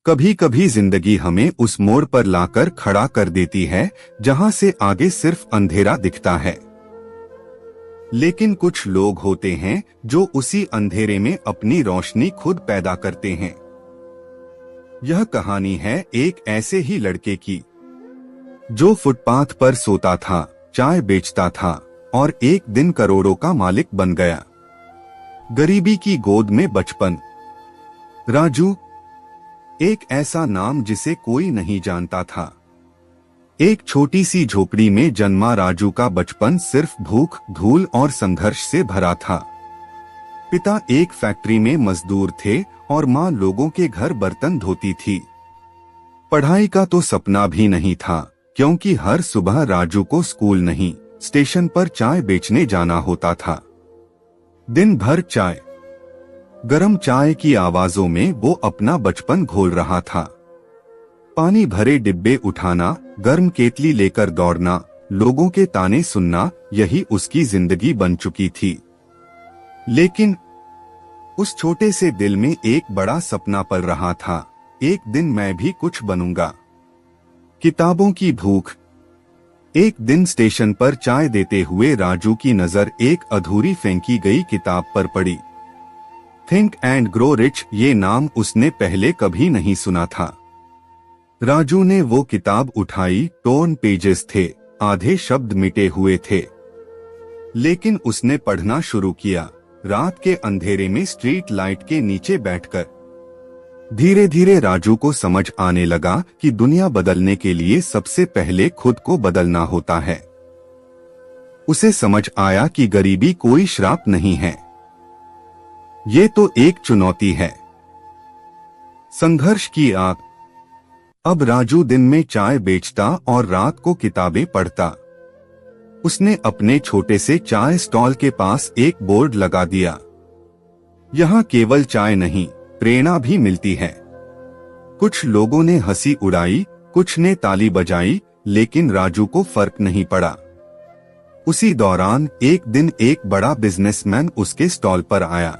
कभी कभी जिंदगी हमें उस मोड़ पर लाकर खड़ा कर देती है जहां से आगे सिर्फ अंधेरा दिखता है। लेकिन कुछ लोग होते हैं जो उसी अंधेरे में अपनी रोशनी खुद पैदा करते हैं। यह कहानी है एक ऐसे ही लड़के की जो फुटपाथ पर सोता था, चाय बेचता था और एक दिन करोड़ों का मालिक बन गया। गरीबी की गोद में बचपन। राजू, एक ऐसा नाम जिसे कोई नहीं जानता था। एक छोटी सी झोपड़ी में जन्मा राजू का बचपन सिर्फ भूख, धूल और संघर्ष से भरा था। पिता एक फैक्ट्री में मजदूर थे और माँ लोगों के घर बर्तन धोती थी। पढ़ाई का तो सपना भी नहीं था, क्योंकि हर सुबह राजू को स्कूल नहीं, स्टेशन पर चाय बेचने जाना होता था। दिन भर चाय, गरम चाय की आवाजों में वो अपना बचपन घोल रहा था। पानी भरे डिब्बे उठाना, गर्म केतली लेकर दौड़ना, लोगों के ताने सुनना, यही उसकी जिंदगी बन चुकी थी। लेकिन उस छोटे से दिल में एक बड़ा सपना पल रहा था, एक दिन मैं भी कुछ बनूंगा। किताबों की भूख। एक दिन स्टेशन पर चाय देते हुए राजू की नजर एक अधूरी फेंकी गई किताब पर पड़ी। थिंक एंड ग्रो रिच, ये नाम उसने पहले कभी नहीं सुना था। राजू ने वो किताब उठाई, टोर्न पेजेस थे, आधे शब्द मिटे हुए थे। लेकिन उसने पढ़ना शुरू किया, रात के अंधेरे में स्ट्रीट लाइट के नीचे बैठकर। धीरे धीरे राजू को समझ आने लगा कि दुनिया बदलने के लिए सबसे पहले खुद को बदलना होता है। उसे समझ आया कि गरीबी कोई श्राप नहीं है, ये तो एक चुनौती है, संघर्ष की आग। अब राजू दिन में चाय बेचता और रात को किताबें पढ़ता। उसने अपने छोटे से चाय स्टॉल के पास एक बोर्ड लगा दिया, यहाँ केवल चाय नहीं, प्रेरणा भी मिलती है। कुछ लोगों ने हंसी उड़ाई, कुछ ने ताली बजाई, लेकिन राजू को फर्क नहीं पड़ा। उसी दौरान एक दिन एक बड़ा बिजनेसमैन उसके स्टॉल पर आया।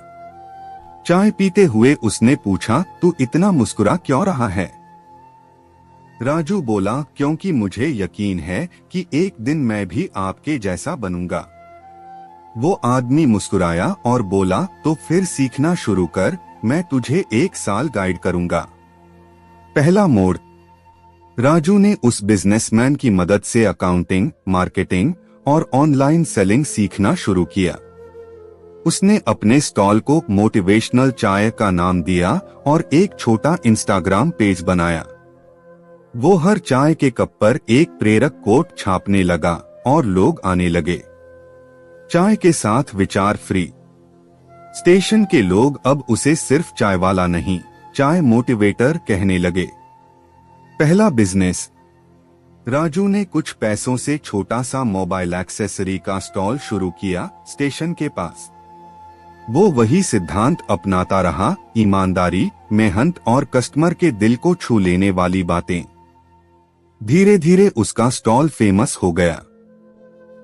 चाय पीते हुए उसने पूछा, तू इतना मुस्कुरा क्यों रहा है? राजू बोला, क्योंकि मुझे यकीन है कि एक दिन मैं भी आपके जैसा बनूंगा। वो आदमी मुस्कुराया और बोला, तो फिर सीखना शुरू कर, मैं तुझे 1 साल गाइड करूंगा। पहला मोड़। राजू ने उस बिजनेसमैन की मदद से अकाउंटिंग, मार्केटिंग और ऑनलाइन सेलिंग सीखना शुरू किया। उसने अपने स्टॉल को मोटिवेशनल चाय का नाम दिया और एक छोटा इंस्टाग्राम पेज बनाया। वो हर चाय के कप पर एक प्रेरक कोट छापने लगा और लोग आने लगे। चाय के साथ विचार फ्री। स्टेशन के लोग अब उसे सिर्फ चाय वाला नहीं, चाय मोटिवेटर कहने लगे। पहला बिजनेस। राजू ने कुछ पैसों से छोटा सा मोबाइल एक्सेसरी का स्टॉल शुरू किया, स्टेशन के पास। वो वही सिद्धांत अपनाता रहा, ईमानदारी, मेहनत और कस्टमर के दिल को छू लेने वाली बातें। धीरे धीरे उसका स्टॉल फेमस हो गया।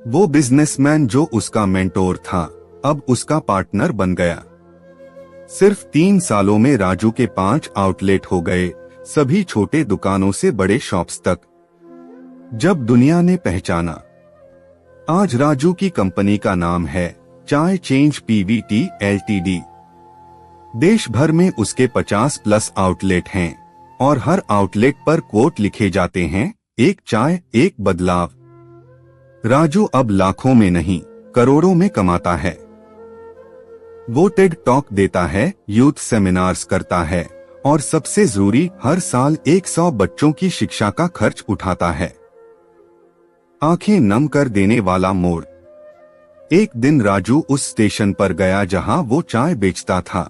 वो बिजनेसमैन जो उसका मेंटोर था, अब उसका पार्टनर बन गया। सिर्फ 3 सालों में राजू के 5 आउटलेट हो गए, सभी छोटे दुकानों से बड़े शॉप्स तक। जब दुनिया ने पहचाना। आज राजू की कंपनी का नाम है चाय चेंज पीवीटी एलटीडी। देश भर में उसके 50+ आउटलेट हैं और हर आउटलेट पर कोट लिखे जाते हैं, एक चाय एक बदलाव। राजू अब लाखों में नहीं, करोड़ों में कमाता है। वो टेड टॉक देता है, यूथ सेमिनार्स करता है और सबसे जरूरी, हर साल 100 बच्चों की शिक्षा का खर्च उठाता है। आंखें नम कर देने वाला मोड़। एक दिन राजू उस स्टेशन पर गया जहां वो चाय बेचता था।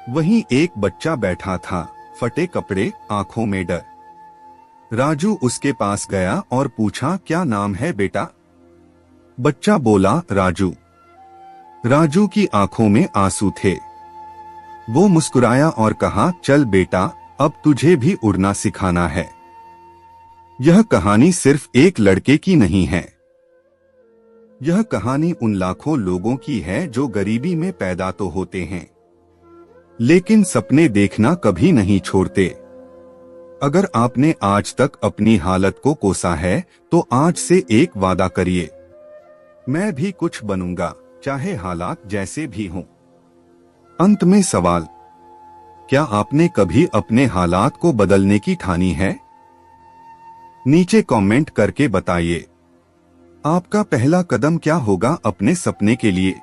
वहीं एक बच्चा बैठा था, फटे कपड़े, आंखों में डर। राजू उसके पास गया और पूछा, क्या नाम है बेटा? बच्चा बोला, राजू। राजू की आंखों में आंसू थे। वो मुस्कुराया और कहा, चल बेटा, अब तुझे भी उड़ना सिखाना है। यह कहानी सिर्फ एक लड़के की नहीं है। यह कहानी उन लाखों लोगों की है जो गरीबी में पैदा तो होते हैं, लेकिन सपने देखना कभी नहीं छोड़ते। अगर आपने आज तक अपनी हालत को कोसा है तो आज से एक वादा करिए, मैं भी कुछ बनूंगा, चाहे हालात जैसे भी हों। अंत में सवाल, क्या आपने कभी अपने हालात को बदलने की ठानी है? नीचे कमेंट करके बताइए। आपका पहला कदम क्या होगा अपने सपने के लिए?